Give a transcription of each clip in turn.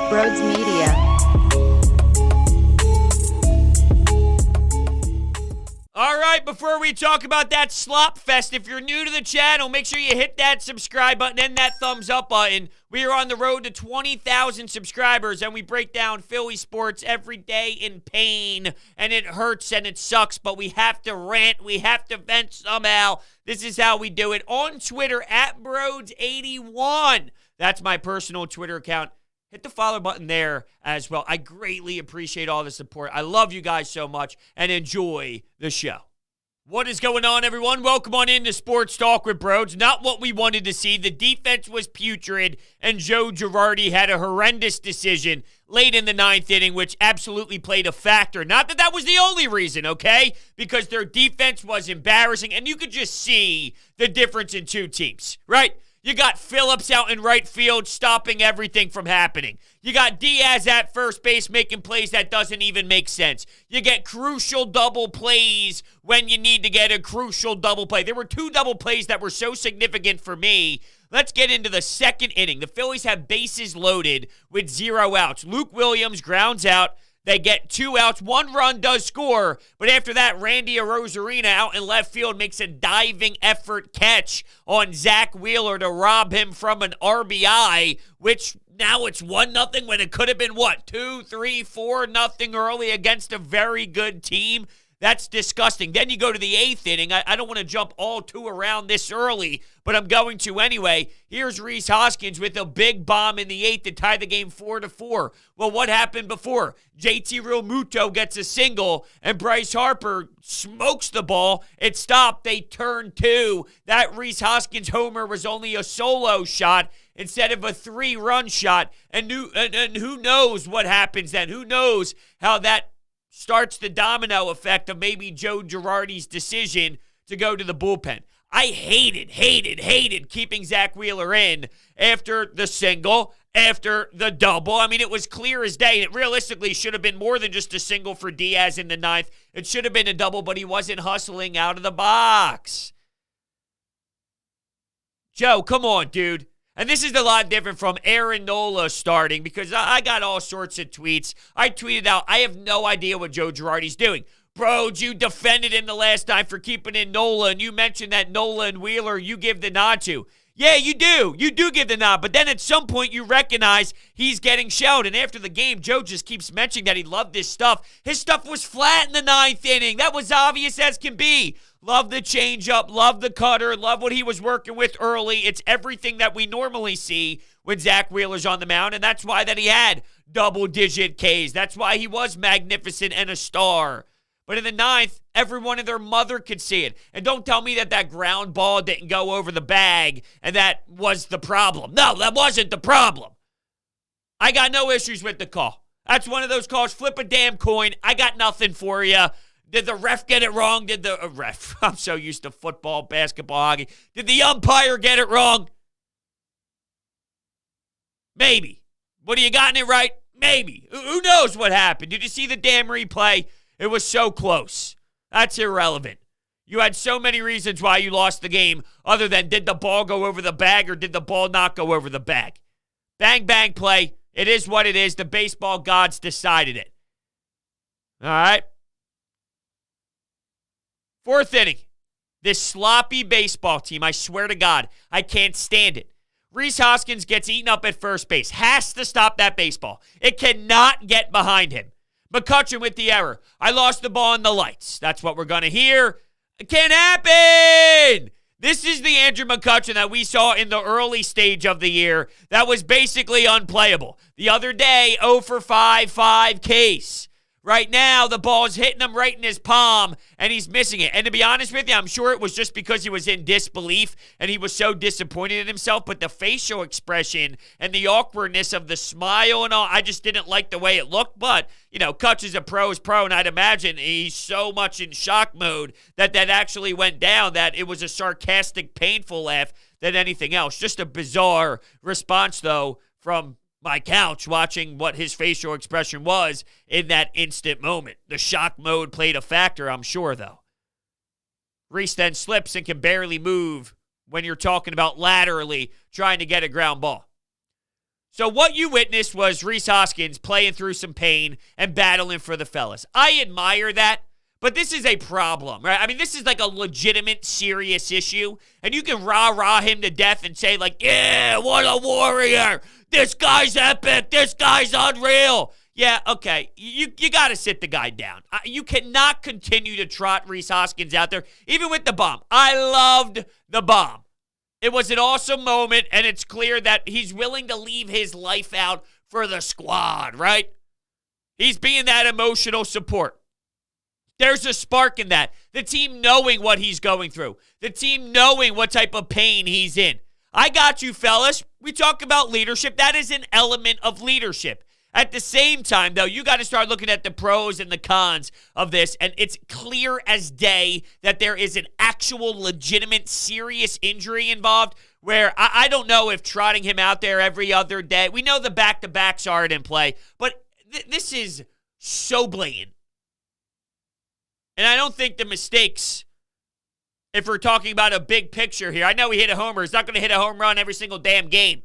Brodes Media. All right, before we talk about that slop fest, if you're new to the channel, make sure you hit that subscribe button and that thumbs up button. We are on the road to 20,000 subscribers, and we break down Philly sports every day in pain, and it hurts and it sucks, but we have to rant, we have to vent somehow. This is how we do it. On Twitter, at Brodes81. That's my personal Twitter account. Hit the follow button there as well. I greatly appreciate all the support. I love you guys so much, and enjoy the show. What is going on, everyone? Welcome on into Sports Talk with Brodes. Not what we wanted to see. The defense was putrid, and Joe Girardi had a horrendous decision late in the ninth inning, which absolutely played a factor. Not that that was the only reason, okay? Because their defense was embarrassing, and you could just see the difference in two teams, right? You got Phillips out in right field stopping everything from happening. You got Diaz at first base making plays that doesn't even make sense. You get crucial double plays when you need to get a crucial double play. There were two double plays that were so significant for me. Let's get into the second inning. The Phillies have bases loaded with 0 outs. Luke Williams grounds out. They get 2 outs. 1 run does score, but after that, Randy Arozarena out in left field makes a diving effort catch on Zack Wheeler to rob him from an RBI, which now it's 1-0 when it could have been, 2, 3, 4-0 early against a very good team. That's disgusting. Then you go to the 8th inning. I don't want to jump all two around this early, but I'm going to anyway. Here's Rhys Hoskins with a big bomb in the 8th to tie the game 4-4. Well, what happened before? JT Realmuto gets a single, and Bryce Harper smokes the ball. It stopped. They turn 2. That Rhys Hoskins homer was only a solo shot instead of a 3-run shot. And who knows what happens then? Who knows how that starts the domino effect of maybe Joe Girardi's decision to go to the bullpen. I hated keeping Zack Wheeler in after the single, after the double. I mean, it was clear as day. It realistically should have been more than just a single for Diaz in the 9th. It should have been a double, but he wasn't hustling out of the box. Joe, come on, dude. And this is a lot different from Aaron Nola starting, because I got all sorts of tweets. I tweeted out, I have no idea what Joe Girardi's doing. Bro, you defended him the last time for keeping in Nola, and you mentioned that Nola and Wheeler you give the nod to. Yeah, you do. You do give the nod, but then at some point you recognize he's getting shelled. And after the game, Joe just keeps mentioning that he loved his stuff. His stuff was flat in the 9th inning. That was obvious as can be. Love the changeup, love the cutter, love what he was working with early. It's everything that we normally see when Zack Wheeler's on the mound, and that's why that he had double-digit Ks. That's why he was magnificent and a star. But in the 9th, everyone and their mother could see it. And don't tell me that that ground ball didn't go over the bag and that was the problem. No, that wasn't the problem. I got no issues with the call. That's one of those calls, flip a damn coin. I got nothing for you. Did the ref get it wrong? Did the ref? I'm so used to football, basketball, hockey. Did the umpire get it wrong? Maybe. What, you gotten it right? Maybe. Who knows what happened? Did you see the damn replay? It was so close. That's irrelevant. You had so many reasons why you lost the game other than did the ball go over the bag or did the ball not go over the bag? Bang, bang play. It is what it is. The baseball gods decided it. All right? 4th inning. This sloppy baseball team, I swear to God, I can't stand it. Rhys Hoskins gets eaten up at first base. Has to stop that baseball. It cannot get behind him. McCutchen with the error. I lost the ball in the lights. That's what we're going to hear. It can't happen. This is the Andrew McCutchen that we saw in the early stage of the year that was basically unplayable. The other day, 0 for 5 case. Right now, the ball's hitting him right in his palm, and he's missing it. And to be honest with you, I'm sure it was just because he was in disbelief, and he was so disappointed in himself. But the facial expression and the awkwardness of the smile and all, I just didn't like the way it looked. But, you know, Kutch is a pro's pro, and I'd imagine he's so much in shock mode that actually went down, that it was a sarcastic, painful laugh than anything else. Just a bizarre response, though, from my couch watching what his facial expression was in that instant moment. The shock mode played a factor, I'm sure, though. Rhys then slips and can barely move when you're talking about laterally trying to get a ground ball. So what you witnessed was Rhys Hoskins playing through some pain and battling for the fellas. I admire that, but this is a problem, right? I mean, this is like a legitimate, serious issue, and you can rah-rah him to death and say, like, yeah, what a warrior. This guy's epic. This guy's unreal. Yeah, okay, you got to sit the guy down. You cannot continue to trot Rhys Hoskins out there, even with the bomb. I loved the bomb. It was an awesome moment, and it's clear that he's willing to leave his life out for the squad, right? He's being that emotional support. There's a spark in that. The team knowing what he's going through. The team knowing what type of pain he's in. I got you, fellas. We talk about leadership. That is an element of leadership. At the same time, though, you got to start looking at the pros and the cons of this, and it's clear as day that there is an actual, legitimate, serious injury involved where I don't know if trotting him out there every other day. We know the back-to-backs aren't in play, but this is so blatant. And I don't think the mistakes, if we're talking about a big picture here, I know he hit a homer. He's not going to hit a home run every single damn game.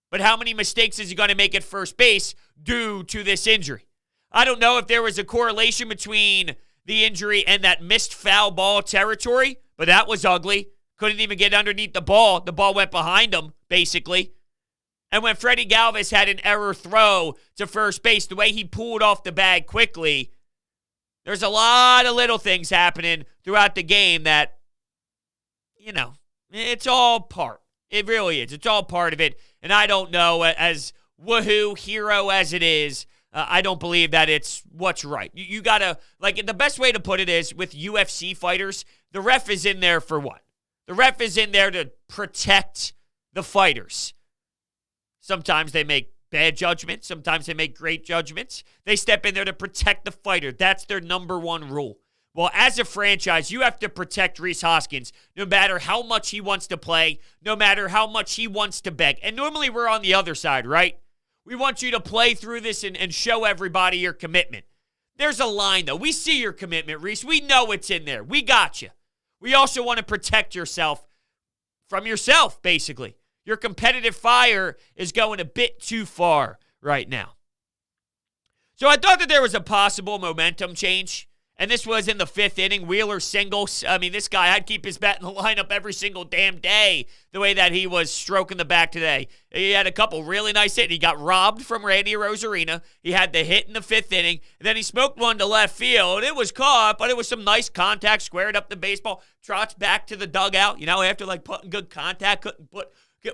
But how many mistakes is he going to make at first base due to this injury? I don't know if there was a correlation between the injury and that missed foul ball territory, but that was ugly. Couldn't even get underneath the ball. The ball went behind him, basically. And when Freddie Galvis had an error throw to first base, the way he pulled off the bag quickly, there's a lot of little things happening throughout the game that, it's all part. It really is. It's all part of it. And I don't know, as woohoo hero as it is, I don't believe that it's what's right. You got to, the best way to put it is with UFC fighters, the ref is in there for what? The ref is in there to protect the fighters. Sometimes they make bad judgments. Sometimes they make great judgments. They step in there to protect the fighter. That's their number one rule. Well, as a franchise, you have to protect Rhys Hoskins no matter how much he wants to play, no matter how much he wants to beg. And normally we're on the other side, right? We want you to play through this and show everybody your commitment. There's a line, though. We see your commitment, Rhys. We know it's in there. We got you. We also want to protect yourself from yourself, basically. Your competitive fire is going a bit too far right now. So I thought that there was a possible momentum change. And this was in the fifth inning. Wheeler singles. I mean, this guy, I'd keep his bat in the lineup every single damn day the way that he was stroking the back today. He had a couple really nice hits. He got robbed from Randy Rosarina. He had the hit in the fifth inning. And then he smoked one to left field. It was caught, but it was some nice contact, squared up the baseball, trots back to the dugout. After putting good contact,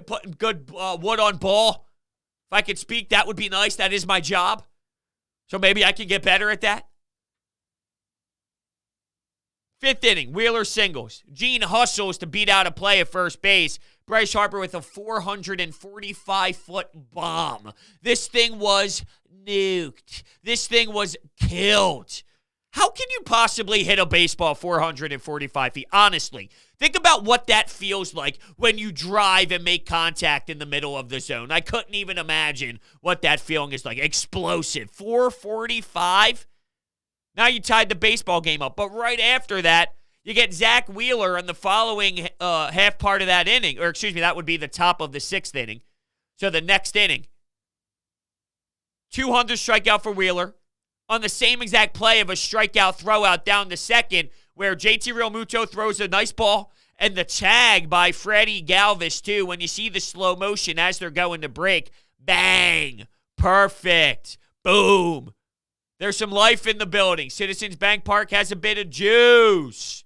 putting good wood on ball. If I could speak, that would be nice. That is my job. So maybe I can get better at that. Fifth inning, Wheeler singles. Gene hustles to beat out a play at first base. Bryce Harper with a 445-foot bomb. This thing was nuked. This thing was killed. How can you possibly hit a baseball 445 feet? Honestly, think about what that feels like when you drive and make contact in the middle of the zone. I couldn't even imagine what that feeling is like. Explosive. 445? Now you tied the baseball game up. But right after that, you get Zack Wheeler in the following half part of that inning. Or, that would be the top of the sixth inning. So the next inning. 200 strikeout for Wheeler. On the same exact play of a strikeout throwout down the second, where JT Realmuto throws a nice ball. And the tag by Freddie Galvis, too, when you see the slow motion as they're going to break. Bang. Perfect. Boom. There's some life in the building. Citizens Bank Park has a bit of juice.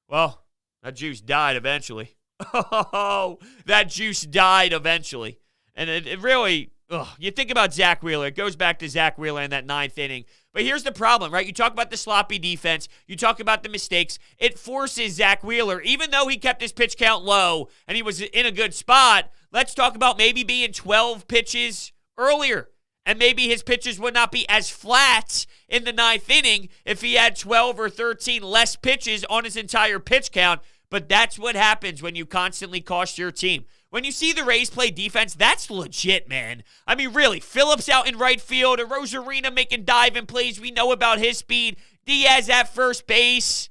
Well, that juice died eventually. Oh, that juice died eventually. And it really, you think about Zack Wheeler. It goes back to Zack Wheeler in that ninth inning. But here's the problem, right? You talk about the sloppy defense. You talk about the mistakes. It forces Zack Wheeler, even though he kept his pitch count low and he was in a good spot, let's talk about maybe being 12 pitches earlier. And maybe his pitches would not be as flat in the ninth inning if he had 12 or 13 less pitches on his entire pitch count. But that's what happens when you constantly cost your team. When you see the Rays play defense, that's legit, man. I mean, really, Phillips out in right field, and Rosarina making diving plays. We know about his speed. Diaz at first base.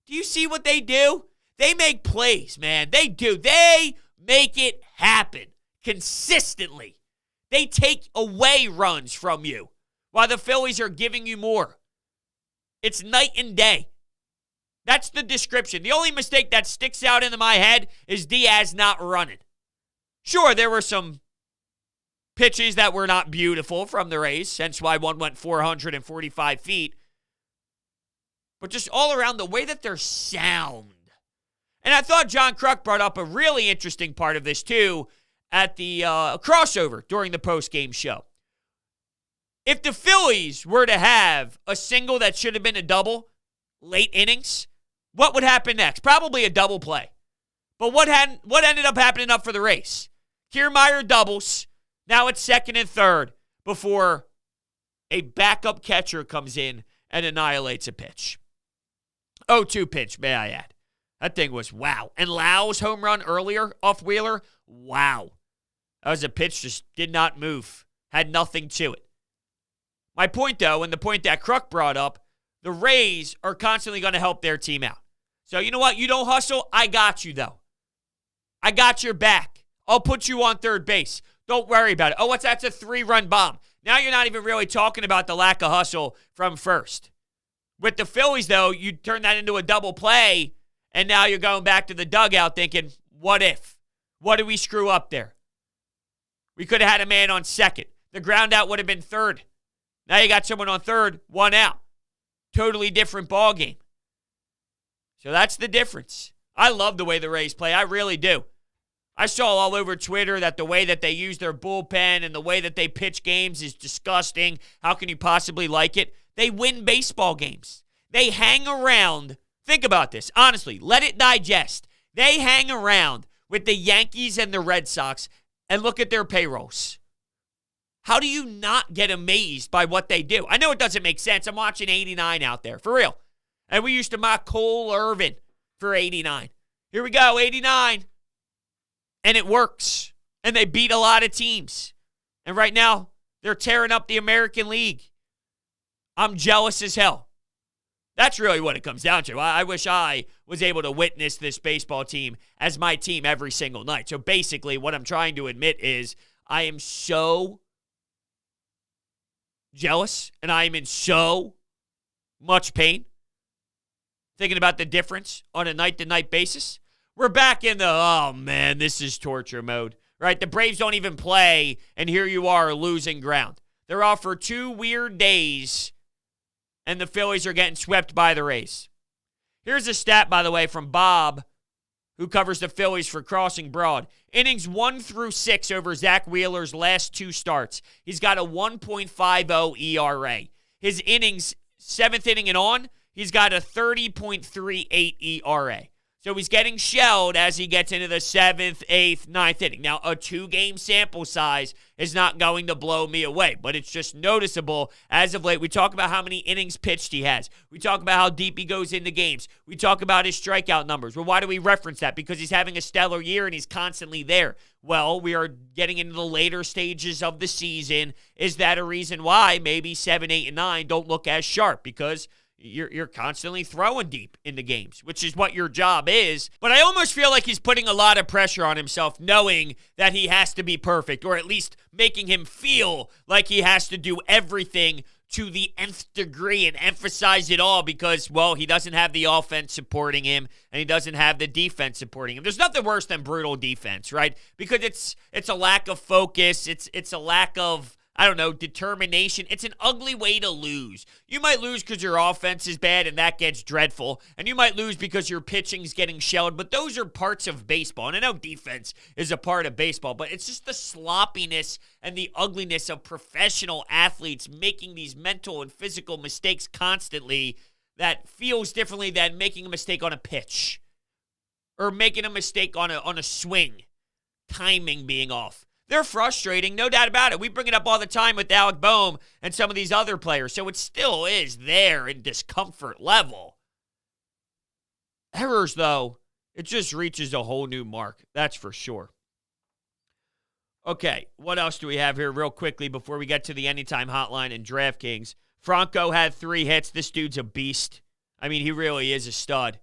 Do you see what they do? They make plays, man. They do. They make it happen consistently. They take away runs from you while the Phillies are giving you more. It's night and day. That's the description. The only mistake that sticks out into my head is Diaz not running. Sure, there were some pitches that were not beautiful from the Rays, hence why one went 445 feet. But just all around, the way that they're sound. And I thought John Kruk brought up a really interesting part of this, too, at the crossover during the post-game show. If the Phillies were to have a single that should have been a double, late innings, what would happen next? Probably a double play. But what ended up happening up for the Rays? Kiermaier doubles. Now it's second and third before a backup catcher comes in and annihilates a pitch. 0-2 pitch, may I add. That thing was wow. And Lau's home run earlier off Wheeler, wow. That was a pitch just did not move. Had nothing to it. My point, though, and the point that Kruk brought up, the Rays are constantly going to help their team out. So you know what? You don't hustle. I got you, though. I got your back. I'll put you on third base. Don't worry about it. Oh, that's a 3-run bomb. Now you're not even really talking about the lack of hustle from first. With the Phillies, though, you turn that into a double play, and now you're going back to the dugout thinking, what if? What did we screw up there? We could have had a man on second. The ground out would have been third. Now you got someone on third, 1 out. Totally different ball game. So that's the difference. I love the way the Rays play. I really do. I saw all over Twitter that the way that they use their bullpen and the way that they pitch games is disgusting. How can you possibly like it? They win baseball games. They hang around. Think about this. Honestly, let it digest. They hang around with the Yankees and the Red Sox and look at their payrolls. How do you not get amazed by what they do? I know it doesn't make sense. I'm watching 89 out there, for real. And we used to mock Cole Irvin for 89. Here we go, 89. And it works. And they beat a lot of teams. And right now, they're tearing up the American League. I'm jealous as hell. That's really what it comes down to. I wish I was able to witness this baseball team as my team every single night. So basically, what I'm trying to admit is I am so jealous and I am in so much pain thinking about the difference on a night-to-night basis. We're back in the, oh man, this is torture mode, right? The Braves don't even play, and here you are losing ground. They're off for 2 weird days, and the Phillies are getting swept by the Rays. Here's a stat, by the way, from Bob, who covers the Phillies for Crossing Broad. Innings 1 through 6 over Zack Wheeler's last 2 starts. He's got a 1.50 ERA. His innings, 7th inning and on, he's got a 30.38 ERA. So he's getting shelled as he gets into the 7th, 8th, 9th inning. Now, a 2-game sample size is not going to blow me away, but it's just noticeable as of late. We talk about how many innings pitched he has. We talk about how deep he goes into games. We talk about his strikeout numbers. Well, why do we reference that? Because he's having a stellar year and he's constantly there. Well, we are getting into the later stages of the season. Is that a reason why maybe 7, 8, and 9 don't look as sharp? Because you're constantly throwing deep in the games, which is what your job is. But I almost feel like he's putting a lot of pressure on himself, knowing that he has to be perfect, or at least making him feel like he has to do everything to the nth degree and emphasize it all because, well, he doesn't have the offense supporting him and he doesn't have the defense supporting him. There's nothing worse than brutal defense, right? Because it's a lack of focus. It's a lack of, I don't know, determination. It's an ugly way to lose. You might lose because your offense is bad and that gets dreadful. And you might lose because your pitching's getting shelled. But those are parts of baseball. And I know defense is a part of baseball. But it's just the sloppiness and the ugliness of professional athletes making these mental and physical mistakes constantly that feels differently than making a mistake on a pitch. Or making a mistake on a swing. Timing being off. They're frustrating, no doubt about it. We bring it up all the time with Alec Boehm and some of these other players, so it still is there in discomfort level. Errors, though, it just reaches a whole new mark, that's for sure. Okay, what else do we have here real quickly before we get to the Anytime Hotline and DraftKings? Franco had 3 hits. This dude's a beast. I mean, he really is a stud.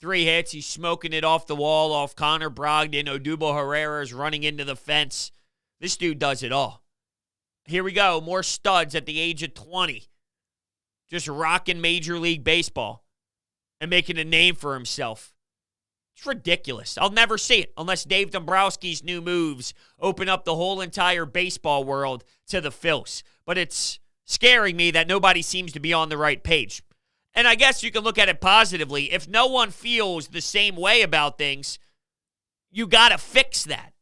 3 hits. He's smoking it off the wall, off Connor Brogdon. Odubel Herrera's running into the fence. This dude does it all. Here we go. More studs at the age of 20. Just rocking Major League Baseball and making a name for himself. It's ridiculous. I'll never see it unless Dave Dombrowski's new moves open up the whole entire baseball world to the Phils. But it's scaring me that nobody seems to be on the right page. And I guess you can look at it positively. If no one feels the same way about things, you got to fix that.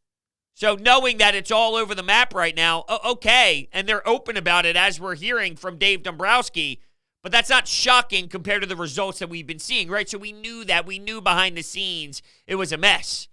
So knowing that it's all over the map right now, okay, and they're open about it as we're hearing from Dave Dombrowski, but that's not shocking compared to the results that we've been seeing, right? So we knew that. We knew behind the scenes it was a mess.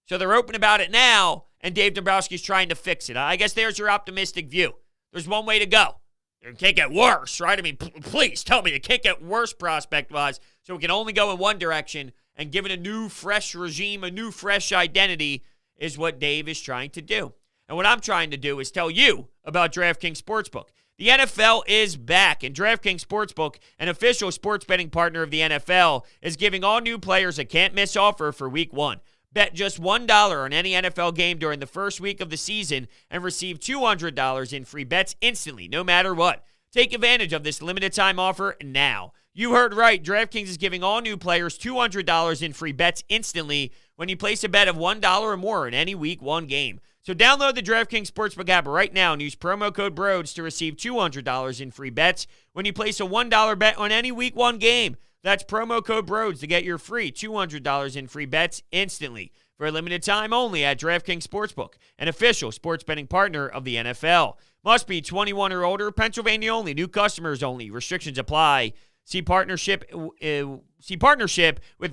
So they're open about it now, and Dave Dombrowski's trying to fix it. I guess there's your optimistic view. There's one way to go. It can't get worse, right? I mean, please tell me it can't get worse prospect-wise, so we can only go in one direction, and give it a new, fresh regime, a new, fresh identity is what Dave is trying to do. And what I'm trying to do is tell you about DraftKings Sportsbook. The NFL is back, and DraftKings Sportsbook, an official sports betting partner of the NFL, is giving all new players a can't-miss offer for Week 1. Bet just $1 on any NFL game during the first week of the season and receive $200 in free bets instantly, no matter what. Take advantage of this limited-time offer now. You heard right. DraftKings is giving all new players $200 in free bets instantly when you place a bet of $1 or more in any Week 1 game. So download the DraftKings Sportsbook app right now and use promo code Brodes to receive $200 in free bets when you place a $1 bet on any Week 1 game. That's promo code Brodes to get your free $200 in free bets instantly for a limited time only at DraftKings Sportsbook, an official sports betting partner of the NFL. Must be 21 or older, Pennsylvania only, new customers only. Restrictions apply. See partnership with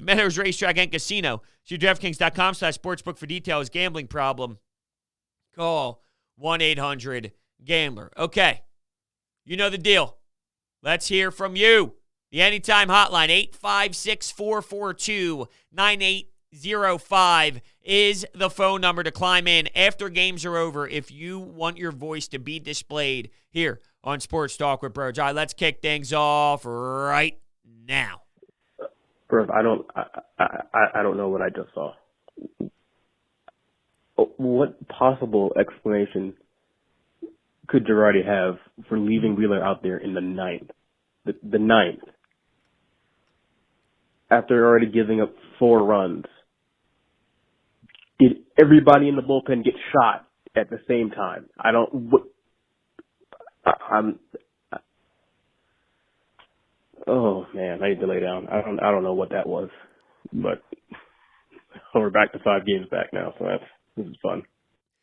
Meadows Racetrack and Casino. See DraftKings.com/sportsbook for details. Gambling problem? Call 1-800-GAMBLER. Okay, you know the deal. Let's hear from you. The Anytime Hotline, 856-442-9805 is the phone number to climb in after games are over if you want your voice to be displayed here on Sports Talk with Brodes. All right, let's kick things off right now. Bro, I don't know what I just saw. What possible explanation could Girardi have for leaving Wheeler out there in the ninth? The ninth. After already giving up 4 runs. Did everybody in the bullpen get shot at the same time? Oh man, I need to lay down. I don't know what that was, but we're back to 5 games back now, so this is fun.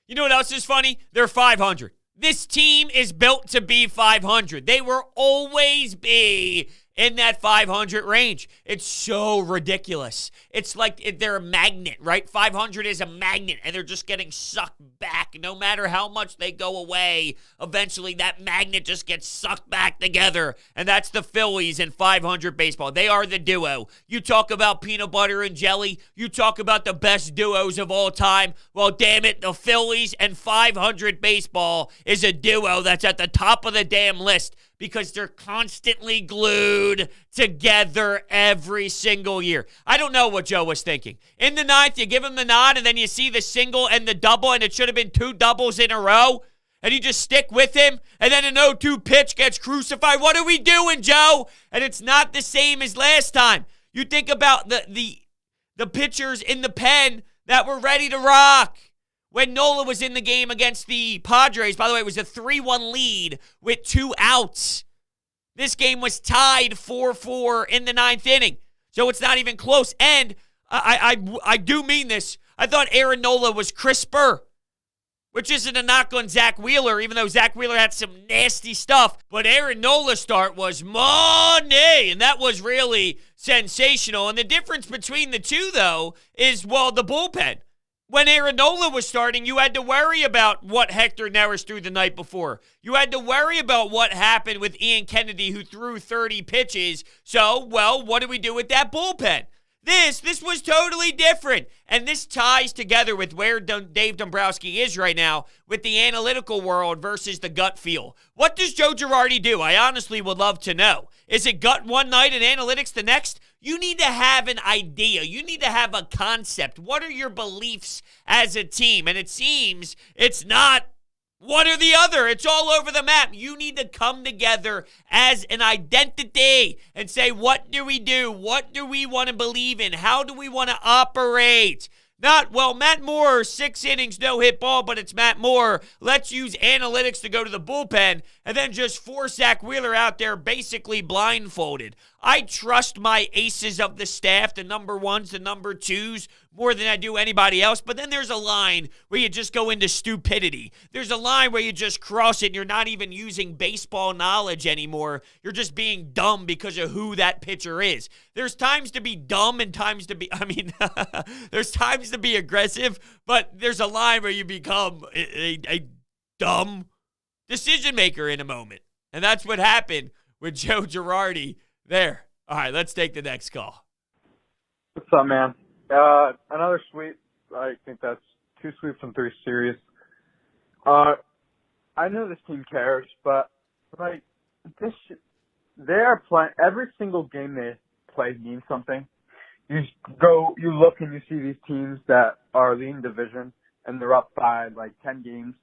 You know what else is funny? They're 500. This team is built to be 500. They will always be in that 500 range. It's so ridiculous. It's like they're a magnet, right? 500 is a magnet, and they're just getting sucked back. No matter how much they go away, eventually that magnet just gets sucked back together, and that's the Phillies in 500 baseball. They are the duo. You talk about peanut butter and jelly. You talk about the best duos of all time. Well, damn it, the Phillies and 500 baseball is a duo that's at the top of the damn list, because they're constantly glued together every single year. I don't know what Joe was thinking. In the ninth, you give him the nod, and then you see the single and the double, and it should have been 2 doubles in a row, and you just stick with him, and then an 0-2 pitch gets crucified. What are we doing, Joe? And it's not the same as last time. You think about the pitchers in the pen that were ready to rock. When Nola was in the game against the Padres, by the way, it was a 3-1 lead with 2 outs. This game was tied 4-4 in the 9th inning, so it's not even close. And I do mean this. I thought Aaron Nola was crisper, which isn't a knock on Zack Wheeler, even though Zack Wheeler had some nasty stuff. But Aaron Nola's start was money, and that was really sensational. And the difference between the two, though, is, well, the bullpen. When Aaron Nola was starting, you had to worry about what Hector Neris threw the night before. You had to worry about what happened with Ian Kennedy, who threw 30 pitches. So, well, what do we do with that bullpen? This was totally different. And this ties together with where Dave Dombrowski is right now with the analytical world versus the gut feel. What does Joe Girardi do? I honestly would love to know. Is it gut one night and analytics the next? You need to have an idea. You need to have a concept. What are your beliefs as a team? And it seems it's not one or the other. It's all over the map. You need to come together as an identity and say, what do we do? What do we want to believe in? How do we want to operate? Not, well, Matt Moore, 6 innings, no hit ball, but it's Matt Moore. Let's use analytics to go to the bullpen and then just force Zack Wheeler out there basically blindfolded. I trust my aces of the staff, the number ones, the number twos, more than I do anybody else. But then there's a line where you just go into stupidity. There's a line where you just cross it and you're not even using baseball knowledge anymore. You're just being dumb because of who that pitcher is. There's times to be dumb and times to be, there's times to be aggressive, but there's a line where you become a dumb decision maker in a moment. And that's what happened with Joe Girardi there. All right, let's take the next call. What's up, man? Another sweep. I think that's 2 sweeps and 3 series. I know this team cares, but like they are playing every single game they play means something. You look and you see these teams that are leading division and they're up by like 10 games.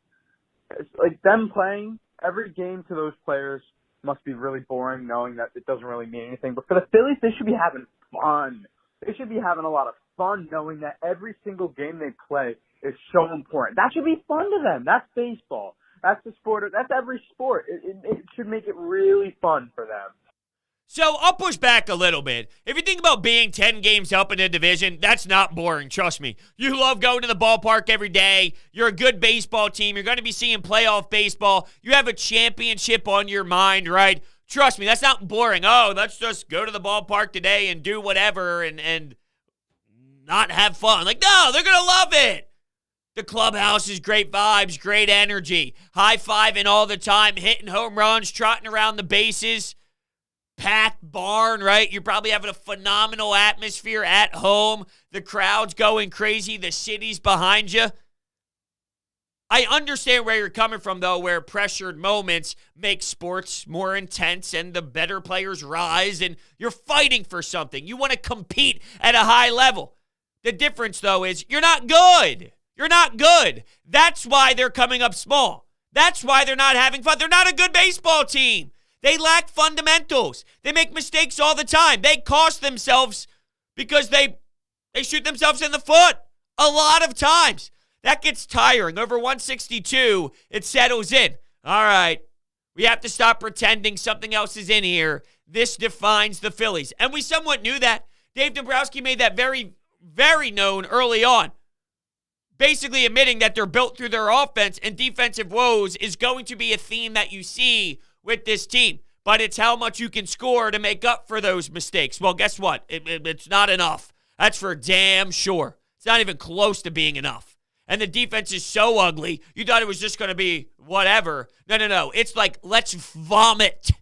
It's like them playing every game to those players must be really boring, knowing that it doesn't really mean anything. But for the Phillies, they should be having fun. They should be having a lot of fun knowing that every single game they play is so important. That should be fun to them. That's baseball. That's the sport. That's every sport. It should make it really fun for them. So I'll push back a little bit. If you think about being 10 games up in a division, that's not boring, trust me. You love going to the ballpark every day. You're a good baseball team. You're going to be seeing playoff baseball. You have a championship on your mind, right? Trust me, that's not boring. Oh, let's just go to the ballpark today and do whatever and not have fun. Like, no, they're going to love it. The clubhouse is great vibes, great energy. High-fiving all the time, hitting home runs, trotting around the bases. Packed barn, right? You're probably having a phenomenal atmosphere at home. The crowd's going crazy. The city's behind you. I understand where you're coming from, though, where pressured moments make sports more intense and the better players rise and you're fighting for something. You want to compete at a high level. The difference, though, is you're not good. You're not good. That's why they're coming up small. That's why they're not having fun. They're not a good baseball team. They lack fundamentals. They make mistakes all the time. They cost themselves because they shoot themselves in the foot a lot of times. That gets tiring. Over 162, it settles in. All right, we have to stop pretending something else is in here. This defines the Phillies. And we somewhat knew that. Dave Dombrowski made that very, very known early on. Basically admitting that they're built through their offense and defensive woes is going to be a theme that you see with this team, but it's how much you can score to make up for those mistakes. Well, guess what? It's not enough. That's for damn sure. It's not even close to being enough. And the defense is so ugly, you thought it was just going to be whatever. No. It's like, let's vomit.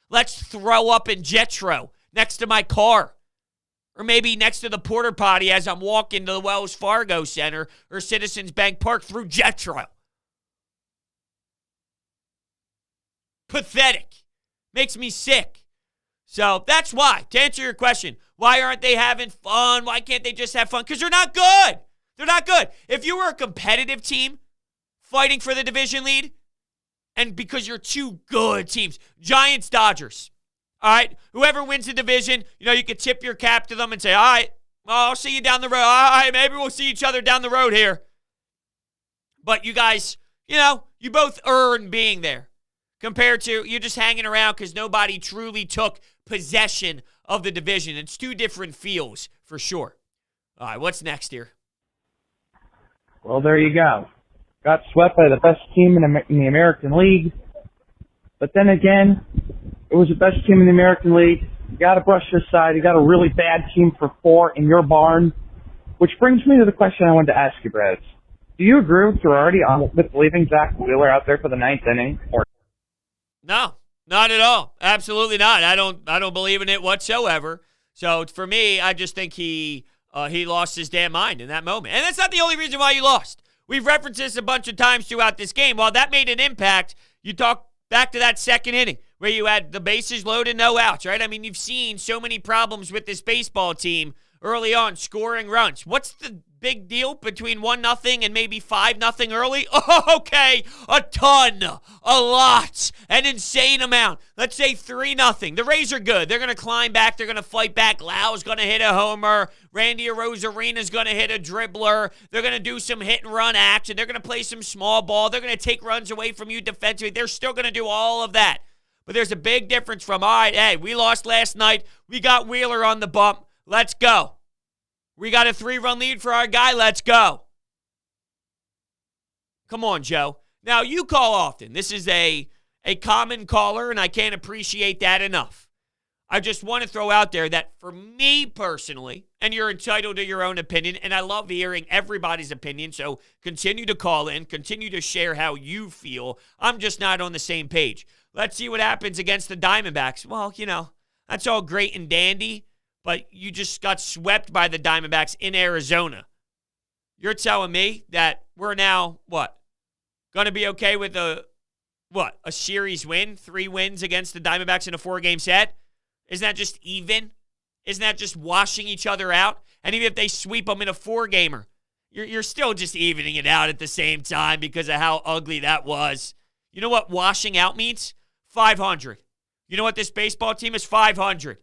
Let's throw up in Jetro next to my car. Or maybe next to the porta potty as I'm walking to the Wells Fargo Center or Citizens Bank Park through Jetro. Pathetic. Makes me sick. So that's why. To answer your question, why aren't they having fun? Why can't they just have fun? Because they're not good. They're not good. If you were a competitive team fighting for the division lead, and because you're two good teams, Giants, Dodgers, all right, whoever wins the division, you could tip your cap to them and say, all right, well, I'll see you down the road. All right, maybe we'll see each other down the road here. But you guys, you both earn being there. Compared to you just hanging around because nobody truly took possession of the division. It's two different feels for sure. All right, what's next here? Well, there you go. Got swept by the best team in the American League. But then again, it was the best team in the American League. You got to brush this aside. You got a really bad team for 4 in your barn. Which brings me to the question I wanted to ask you, Brodes. Do you agree with Girardi with leaving Zack Wheeler out there for the 9th inning? Or No, not at all. Absolutely not. I don't believe in it whatsoever. So for me, I just think he lost his damn mind in that moment. And that's not the only reason why you lost. We've referenced this a bunch of times throughout this game. While that made an impact, you talk back to that second inning where you had the bases loaded, no outs, right? I mean, you've seen so many problems with this baseball team early on, scoring runs. What's the big deal between 1-0 and maybe 5-0 early? Oh, okay, a ton, a lot, an insane amount. Let's say 3-0. The Rays are good. They're going to climb back. They're going to fight back. Lau's going to hit a homer. Randy Arozarena's going to hit a dribbler. They're going to do some hit-and-run action. They're going to play some small ball. They're going to take runs away from you defensively. They're still going to do all of that. But there's a big difference from, all right, hey, we lost last night. We got Wheeler on the bump. Let's go. We got a 3-run lead for our guy. Let's go. Come on, Joe. Now, you call often. This is a common caller, and I can't appreciate that enough. I just want to throw out there that for me personally, and you're entitled to your own opinion, and I love hearing everybody's opinion, so continue to call in, continue to share how you feel. I'm just not on the same page. Let's see what happens against the Diamondbacks. Well, that's all great and dandy, but you just got swept by the Diamondbacks in Arizona. You're telling me that we're now, going to be okay with a series win? 3 wins against the Diamondbacks in a 4-game set? Isn't that just even? Isn't that just washing each other out? And even if they sweep them in a 4-gamer, you're still just evening it out at the same time because of how ugly that was. You know what washing out means? 500. You know what this baseball team is? 500.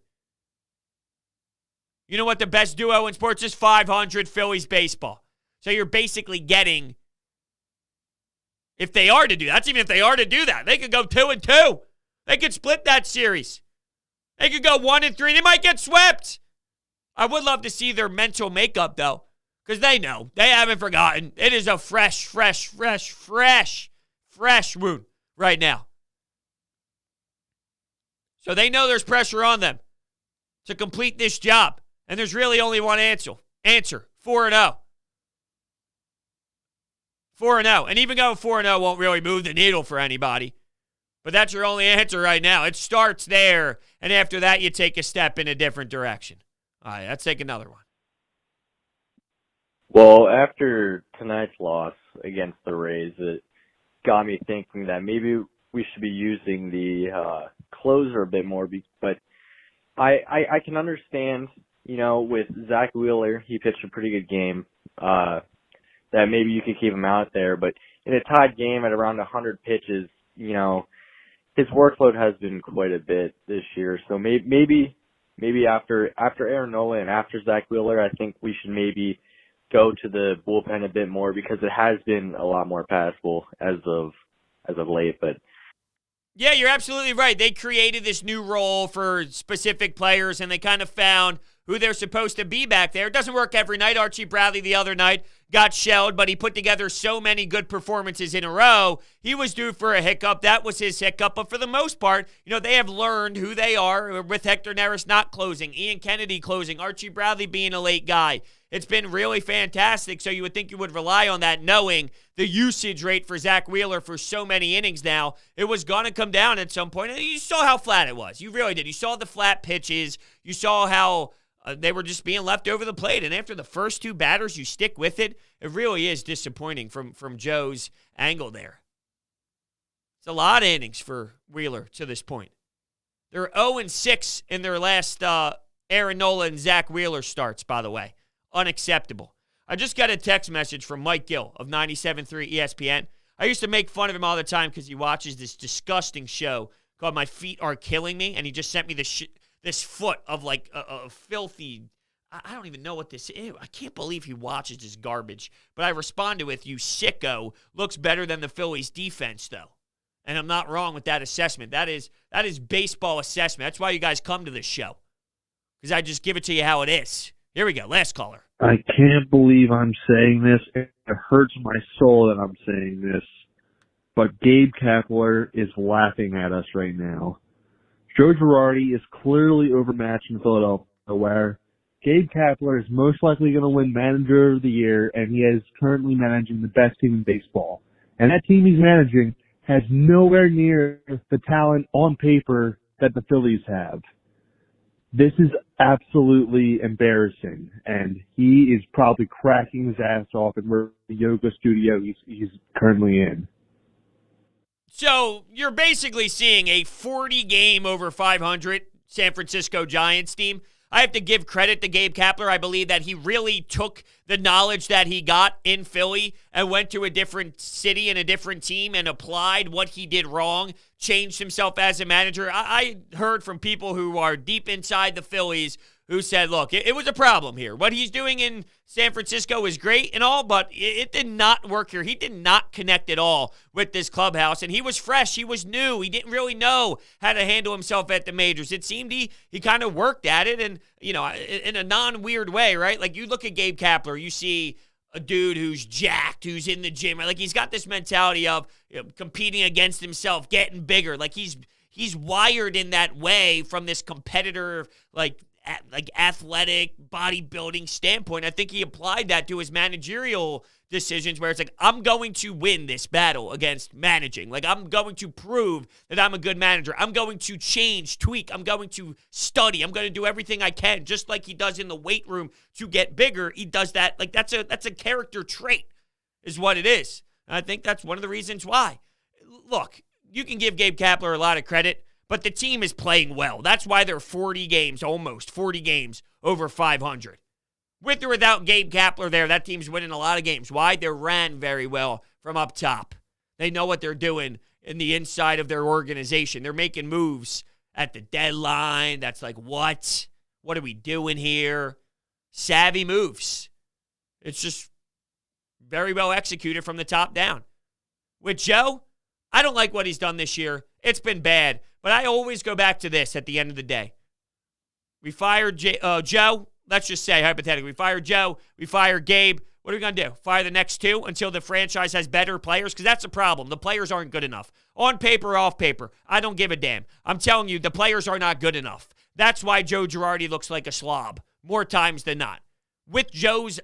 You know what the best duo in sports is? 500 Phillies baseball. So you're basically getting, if they are to do that, that's even if they are to do that, they could go 2-2. They could split that series. They could go 1-3. They might get swept. I would love to see their mental makeup, though, because they know. They haven't forgotten. It is a fresh wound right now. So they know there's pressure on them to complete this job. And there's really only one answer. 4-0. 4-0. And even going 4-0 won't really move the needle for anybody. But that's your only answer right now. It starts there, and after that, you take a step in a different direction. All right, let's take another one. Well, after tonight's loss against the Rays, it got me thinking that maybe we should be using the closer a bit more. But I can understand, with Zack Wheeler, he pitched a pretty good game, that maybe you could keep him out there. But in a tied game at around 100 pitches, his workload has been quite a bit this year. So maybe after Aaron Nola and after Zack Wheeler, I think we should maybe go to the bullpen a bit more because it has been a lot more passable as of late. But yeah, you're absolutely right. They created this new role for specific players, and they kind of found who they're supposed to be back there. It doesn't work every night. Archie Bradley the other night got shelled, but he put together so many good performances in a row. He was due for a hiccup. That was his hiccup. But for the most part, they have learned who they are with Hector Neris not closing, Ian Kennedy closing, Archie Bradley being a late guy. It's been really fantastic, so you would think you would rely on that, knowing the usage rate for Zack Wheeler for so many innings now. It was going to come down at some point, and you saw how flat it was. You really did. You saw the flat pitches. You saw how they were just being left over the plate, and after the first 2 batters, you stick with it. It really is disappointing from Joe's angle there. It's a lot of innings for Wheeler to this point. They're 0-6 in their last Aaron Nola and Zack Wheeler starts, by the way. Unacceptable. I just got a text message from Mike Gill of 97.3 ESPN. I used to make fun of him all the time because he watches this disgusting show called My Feet Are Killing Me, and he just sent me this foot of like a filthy, I don't even know what this is. I can't believe he watches this garbage. But I responded with, you sicko, looks better than the Phillies defense, though. And I'm not wrong with that assessment. That is baseball assessment. That's why you guys come to this show. Because I just give it to you how it is. Here we go. Last caller. I can't believe I'm saying this. It hurts my soul that I'm saying this. But Gabe Kapler is laughing at us right now. Joe Girardi is clearly overmatched in Philadelphia, where Gabe Kapler is most likely going to win Manager of the Year, and he is currently managing the best team in baseball. And that team he's managing has nowhere near the talent on paper that the Phillies have. This is absolutely embarrassing, and he is probably cracking his ass off in the yoga studio he's currently in. So you're basically seeing a 40-game over 500 San Francisco Giants team. I have to give credit to Gabe Kapler. I believe that he really took the knowledge that he got in Philly and went to a different city and a different team and applied what he did wrong, changed himself as a manager. I heard from people who are deep inside the Phillies who said, look, it was a problem here. What he's doing in San Francisco is great and all, but it did not work here. He did not connect at all with this clubhouse, and he was fresh. He was new. He didn't really know how to handle himself at the majors. It seemed he kind of worked at it, and, you know, in a non-weird way, right? Like, you look at Gabe Kapler, you see a dude who's jacked, who's in the gym. Right? Like, he's got this mentality of, you know, competing against himself, getting bigger. Like, he's wired in that way from this competitor, like athletic bodybuilding standpoint. I think he applied that to his managerial decisions where it's like, I'm going to win this battle against managing. Like, I'm going to prove that I'm a good manager. I'm going to change, tweak. I'm going to study. I'm going to do everything I can, just like he does in the weight room to get bigger. He does that. Like, that's a character trait is what it is. And I think that's one of the reasons why. Look, you can give Gabe Kapler a lot of credit, but the team is playing well. That's why they're 40 games, almost 40 games over 500. With or without Gabe Kapler there, that team's winning a lot of games. Why? They're ran very well from up top. They know what they're doing in the inside of their organization. They're making moves at the deadline. That's like, what? What are we doing here? Savvy moves. It's just very well executed from the top down. With Joe, I don't like what he's done this year. It's been bad. But I always go back to this at the end of the day. We fired Joe. Let's just say, hypothetically, we fired Joe. We fired Gabe. What are we going to do? Fire the next two until the franchise has better players? Because that's a problem. The players aren't good enough. On paper, off paper, I don't give a damn. I'm telling you, the players are not good enough. That's why Joe Girardi looks like a slob more times than not. With Joe's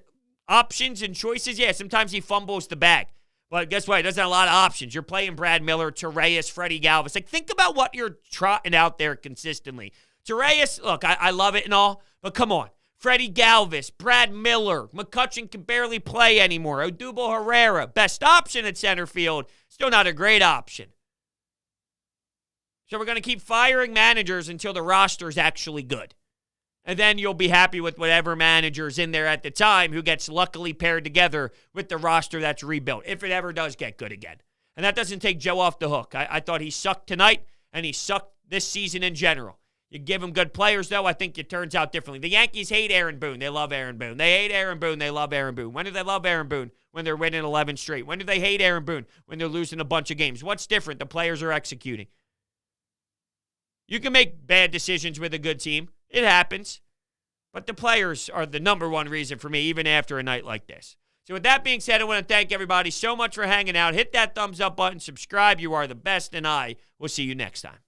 options and choices, yeah, sometimes he fumbles the bag. But guess what? He doesn't have a lot of options. You're playing Brad Miller, Torreyes, Freddie Galvis. Like, think about what you're trotting out there consistently. Torreyes, look, I love it and all, but come on. Freddie Galvis, Brad Miller, McCutchen can barely play anymore. Odubel Herrera, best option at center field, still not a great option. So we're going to keep firing managers until the roster is actually good. And then you'll be happy with whatever manager's in there at the time who gets luckily paired together with the roster that's rebuilt, if it ever does get good again. And that doesn't take Joe off the hook. I thought he sucked tonight, and he sucked this season in general. You give him good players, though, I think it turns out differently. The Yankees hate Aaron Boone. They love Aaron Boone. They hate Aaron Boone. They love Aaron Boone. When do they love Aaron Boone? When they're winning 11 straight. When do they hate Aaron Boone? When they're losing a bunch of games. What's different? The players are executing. You can make bad decisions with a good team. It happens. But the players are the number one reason for me, even after a night like this. So with that being said, I want to thank everybody so much for hanging out. Hit that thumbs up button. Subscribe. You are the best, and I will see you next time.